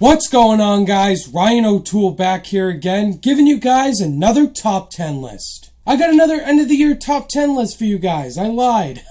What's going on, guys? Ryan O'Toole back here again, giving you guys another top 10 list. I got another end of the year top 10 list for you guys. I lied.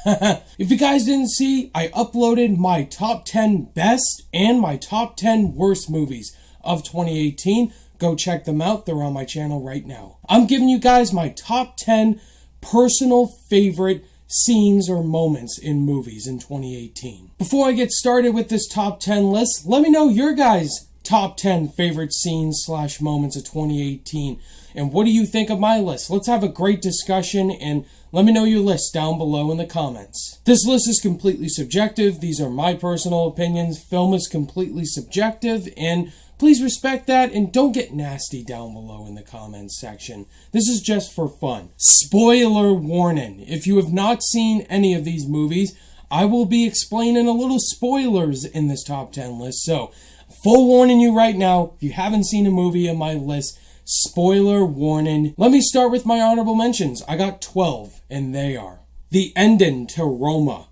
If you guys didn't see, I uploaded my top 10 best and my top 10 worst movies of 2018. Go check them out. They're on my channel right now. I'm giving you guys my top 10 personal favorite scenes or moments in movies in 2018. Before I get started with this top 10 list, let me know your guys' top 10 favorite scenes / moments of 2018. And what do you think of my list? Let's have a great discussion and let me know your list down below in the comments. This list is completely subjective. These are my personal opinions. Film is completely subjective, and please respect that and don't get nasty down below in the comments section. This is just for fun. Spoiler warning. If you have not seen any of these movies, I will be explaining a little spoilers in this top 10 list. So, full warning you right now, if you haven't seen a movie in my list, spoiler warning. Let me start with my honorable mentions. I got 12, and they are: the ending to Roma,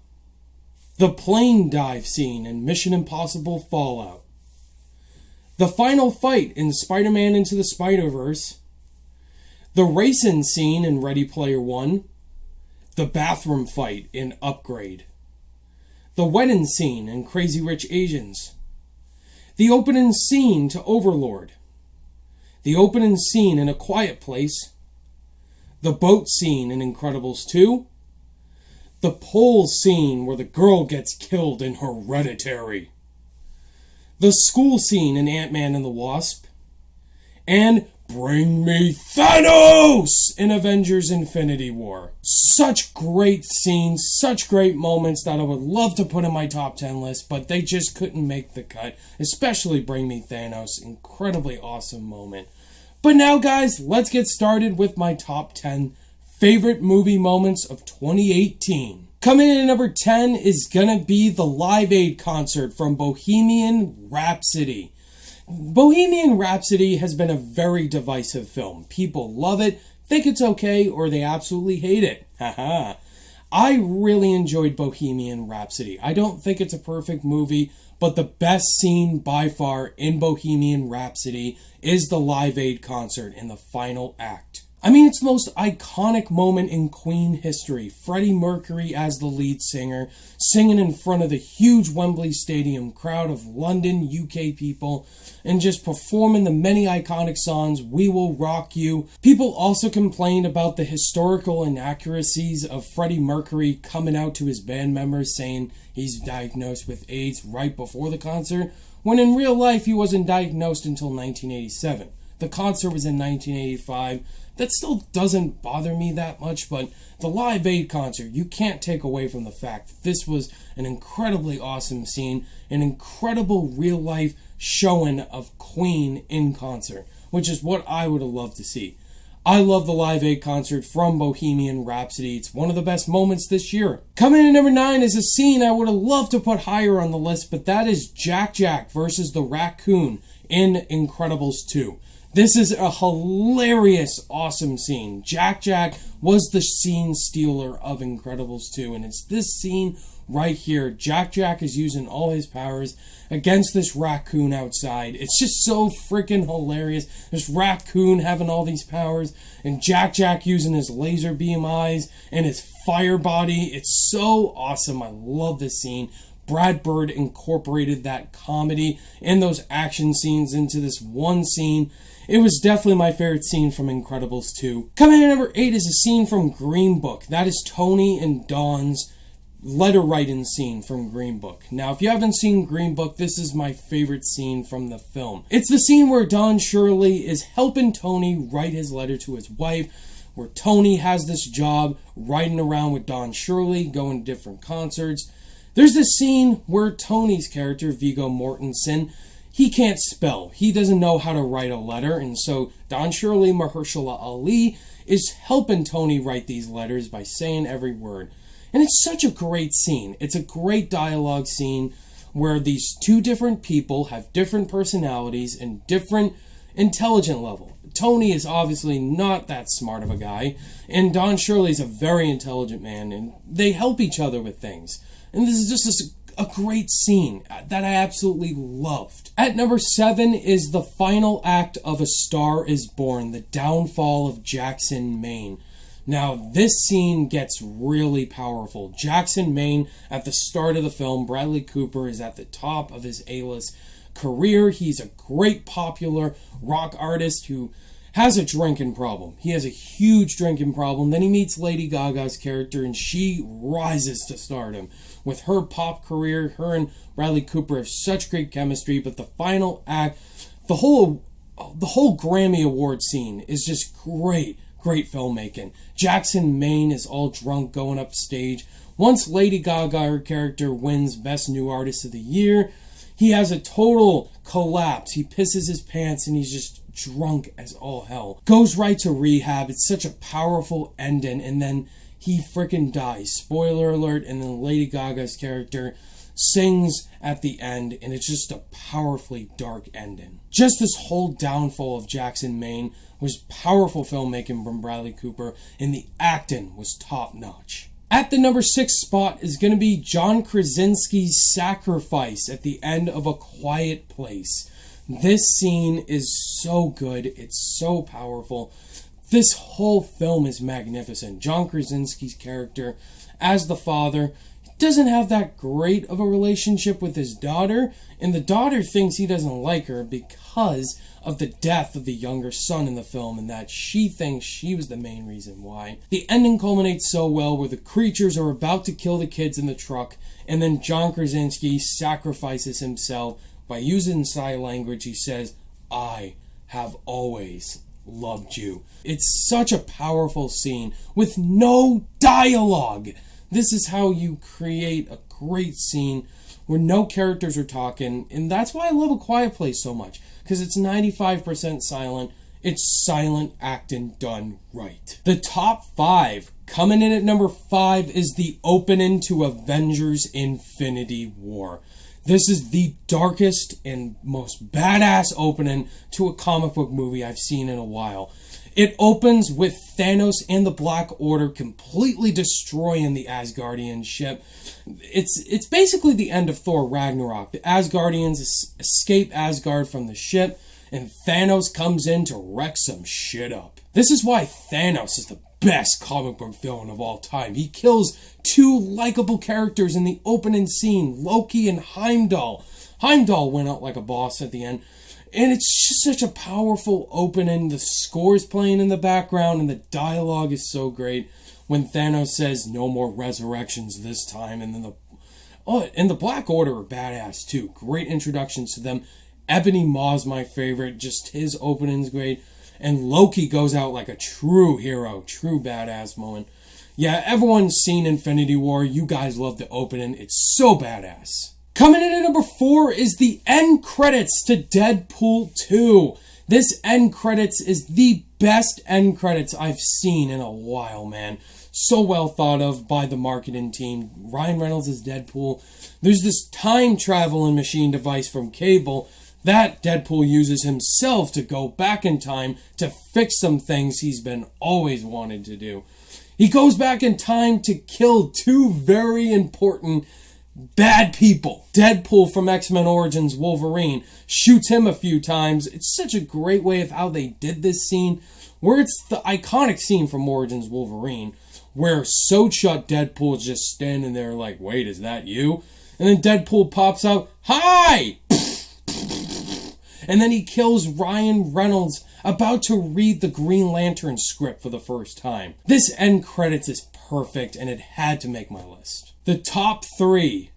the plane dive scene in Mission Impossible Fallout, the final fight in Spider-Man Into the Spider-Verse, the racing scene in Ready Player One, the bathroom fight in Upgrade, the wedding scene in Crazy Rich Asians, the opening scene to Overlord, the opening scene in A Quiet Place, the boat scene in Incredibles 2, the pole scene where the girl gets killed in Hereditary, the school scene in Ant-Man and the Wasp, and Bring Me Thanos in Avengers Infinity War. Such great scenes, such great moments that I would love to put in my top 10 list, but they just couldn't make the cut, especially Bring Me Thanos. Incredibly awesome moment. But now, guys, let's get started with my top 10 favorite movie moments of 2018. Coming in at number 10 is gonna be the Live Aid concert from Bohemian Rhapsody. Bohemian Rhapsody has been a very divisive film. People love it, think it's okay, or they absolutely hate it. Haha. I really enjoyed Bohemian Rhapsody. I don't think it's a perfect movie, but the best scene by far in Bohemian Rhapsody is the Live Aid concert in the final act. I mean, it's the most iconic moment in Queen history. Freddie Mercury as the lead singer, singing in front of the huge Wembley Stadium crowd of London, UK people, and just performing the many iconic songs, We Will Rock You. People also complained about the historical inaccuracies of Freddie Mercury coming out to his band members saying he's diagnosed with AIDS right before the concert, when in real life he wasn't diagnosed until 1987. The concert was in 1985. That still doesn't bother me that much, but the Live Aid concert, you can't take away from the fact that this was an incredibly awesome scene, an incredible real-life showing of Queen in concert, which is what I would have loved to see. I love the Live Aid concert from Bohemian Rhapsody. It's one of the best moments this year. Coming in at number 9 is a scene I would have loved to put higher on the list, but that is Jack Jack versus the Raccoon in Incredibles 2. This is a hilarious, awesome scene. Jack Jack was the scene stealer of Incredibles 2, and it's this scene right here. Jack Jack is using all his powers against this raccoon outside. It's just so freaking hilarious. This raccoon having all these powers, and Jack Jack using his laser beam eyes and his fire body. It's so awesome. I love this scene. Brad Bird incorporated that comedy and those action scenes into this one scene. It was definitely my favorite scene from Incredibles 2. Coming in at number 8 is a scene from Green Book. That is Tony and Dawn's letter writing scene from Green Book. Now, if you haven't seen Green Book, this is my favorite scene from the film. It's the scene where Don Shirley is helping Tony write his letter to his wife, where Tony has this job riding around with Don Shirley, going to different concerts. There's this scene where Tony's character, Viggo Mortensen, he can't spell. He doesn't know how to write a letter, and so Don Shirley, Mahershala Ali, is helping Tony write these letters by saying every word. And it's such a great scene. It's a great dialogue scene where these two different people have different personalities and different intelligent level. Tony is obviously not that smart of a guy, and Don Shirley's a very intelligent man, and they help each other with things. And this is just a great scene that I absolutely loved. At number 7 is the final act of A Star is Born, the downfall of Jackson Maine. Now, this scene gets really powerful. Jackson Maine, at the start of the film, Bradley Cooper is at the top of his A-list career. He's a great popular rock artist who has a drinking problem. He has a huge drinking problem. Then he meets Lady Gaga's character, and she rises to stardom. With her pop career, her and Bradley Cooper have such great chemistry, but the final act, the whole Grammy Award scene is just great filmmaking. Jackson Maine is all drunk going up stage. Once Lady Gaga, her character, wins Best New Artist of the Year, he has a total collapse. He pisses his pants and he's just drunk as all hell. Goes right to rehab. It's such a powerful ending, and then he freaking dies. Spoiler alert. And then Lady Gaga's character sings at the end, and it's just a powerfully dark ending. Just this whole downfall of Jackson Maine was powerful filmmaking from Bradley Cooper, and the acting was top notch. At the number 6 spot is going to be John Krasinski's sacrifice at the end of A Quiet Place. This scene is so good. It's so powerful. This whole film is magnificent. John Krasinski's character as the father doesn't have that great of a relationship with his daughter, and the daughter thinks he doesn't like her because of the death of the younger son in the film, and that she thinks she was the main reason why. The ending culminates so well where the creatures are about to kill the kids in the truck, and then John Krasinski sacrifices himself by using sign language. He says, "I have always loved you." It's such a powerful scene with no dialogue. This is how you create a great scene where no characters are talking, and that's why I love A Quiet Place so much, because it's 95% silent. It's silent acting done right. The top 5, coming in at number 5, is the opening to Avengers Infinity War. This is the darkest and most badass opening to a comic book movie I've seen in a while. It opens with Thanos and the Black Order completely destroying the Asgardian ship. It's basically the end of Thor Ragnarok. The Asgardians escape Asgard from the ship, and Thanos comes in to wreck some shit up. This is why Thanos is the best comic book villain of all time. He kills 2 likable characters in the opening scene, Loki and Heimdall. Heimdall went out like a boss at the end. And it's just such a powerful opening. The score's playing in the background, and the dialogue is so great. When Thanos says, "No more resurrections this time," and then the Black Order are badass too. Great introductions to them. Ebony Maw's my favorite. Just his opening's great. And Loki goes out like a true hero, true badass moment. Yeah, everyone's seen Infinity War. You guys love the opening. It's so badass. Coming in at number 4 is the end credits to Deadpool 2. This end credits is the best end credits I've seen in a while, man. So well thought of by the marketing team. Ryan Reynolds is Deadpool. There's this time traveling machine device from Cable that Deadpool uses himself to go back in time to fix some things he's been always wanted to do. He goes back in time to kill 2 very important bad people. Deadpool from X-Men Origins Wolverine shoots him a few times. It's such a great way of how they did this scene, where it's the iconic scene from Origins Wolverine, where so-shut Deadpool is just standing there like, "Wait, is that you?" And then Deadpool pops out, "Hi!" And then he kills Ryan Reynolds about to read the Green Lantern script for the first time. This end credits is perfect, and it had to make my list. The top 3.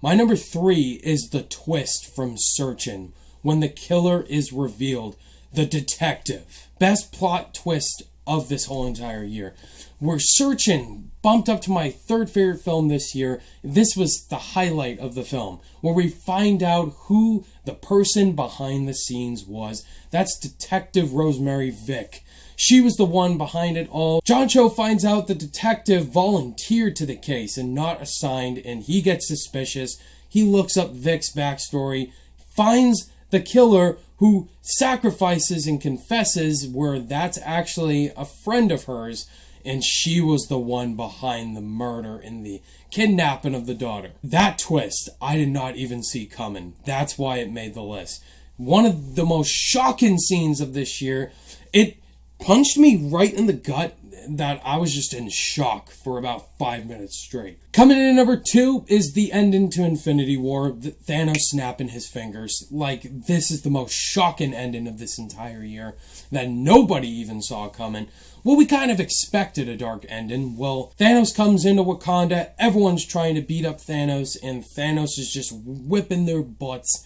My number 3 is the twist from Searchin', when the killer is revealed. The detective. Best plot twist of this whole entire year. We're Searchin' bumped up to my 3rd favorite film this year. This was the highlight of the film, where we find out who the person behind the scenes was. That's Detective Rosemary Vick. She was the one behind it all. John Cho finds out the detective volunteered to the case and not assigned, and he gets suspicious. He looks up Vic's backstory, finds the killer who sacrifices and confesses where that's actually a friend of hers, and she was the one behind the murder and the kidnapping of the daughter. That twist, I did not even see coming. That's why it made the list. One of the most shocking scenes of this year. It punched me right in the gut that I was just in shock for about 5 minutes straight. Coming in at number 2 is the ending to Infinity War, Thanos snapping his fingers. Like, this is the most shocking ending of this entire year that nobody even saw coming. Well, we kind of expected a dark ending. Well, Thanos comes into Wakanda, everyone's trying to beat up Thanos, and Thanos is just whipping their butts.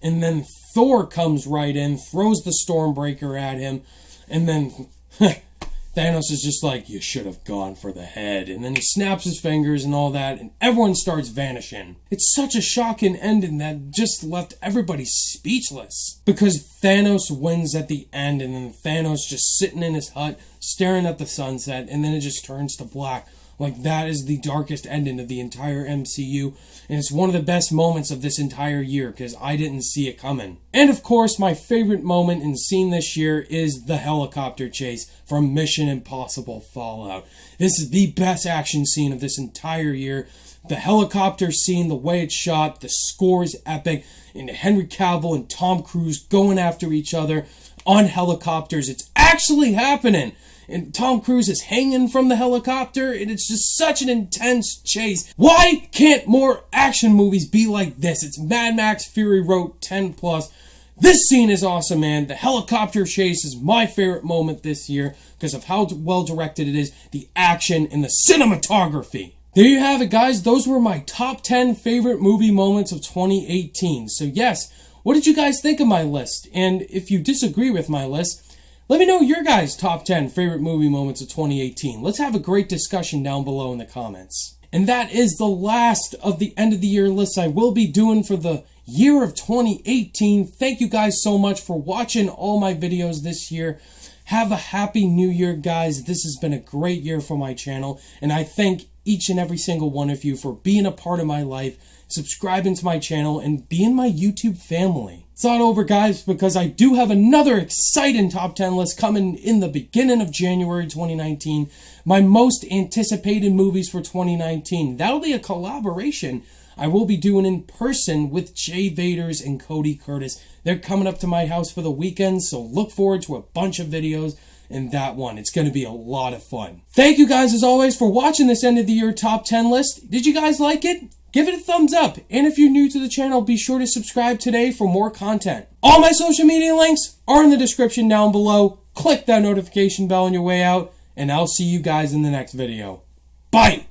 And then Thor comes right in, throws the Stormbreaker at him, and then Thanos is just like, you should have gone for the head. And then he snaps his fingers and all that, and everyone starts vanishing. It's such a shocking ending that just left everybody speechless. Because Thanos wins at the end, and then Thanos just sitting in his hut, staring at the sunset, and then it just turns to black. Like, that is the darkest ending of the entire MCU, and it's one of the best moments of this entire year, because I didn't see it coming. And of course, my favorite moment and scene this year is the helicopter chase from Mission Impossible Fallout. This is the best action scene of this entire year. The helicopter scene, the way it's shot, the score is epic, and Henry Cavill and Tom Cruise going after each other on helicopters. It's actually happening! And Tom Cruise is hanging from the helicopter, and it's just such an intense chase. Why can't more action movies be like this? It's Mad Max Fury Road 10+. This scene is awesome, man. The helicopter chase is my favorite moment this year because of how well directed it is, the action, and the cinematography. There you have it, guys. Those were my top 10 favorite movie moments of 2018. So yes, what did you guys think of my list? And if you disagree with my list, let me know your guys' top 10 favorite movie moments of 2018. Let's have a great discussion down below in the comments. And that is the last of the end of the year lists I will be doing for the year of 2018. Thank you guys so much for watching all my videos this year. Have a happy new year, guys. This has been a great year for my channel, and I thank each and every single one of you for being a part of my life, subscribing to my channel, and being my YouTube family. It's not over, guys, because I do have another exciting top 10 list coming in the beginning of January 2019. My most anticipated movies for 2019. That'll be a collaboration I will be doing in person with Jay Vaders and Cody Curtis. They're coming up to my house for the weekend, so look forward to a bunch of videos in that one. It's going to be a lot of fun. Thank you guys, as always, for watching this end of the year top 10 list. Did you guys like it? Give it a thumbs up, and if you're new to the channel, be sure to subscribe today for more content. All my social media links are in the description down below. Click that notification bell on your way out, and I'll see you guys in the next video. Bye!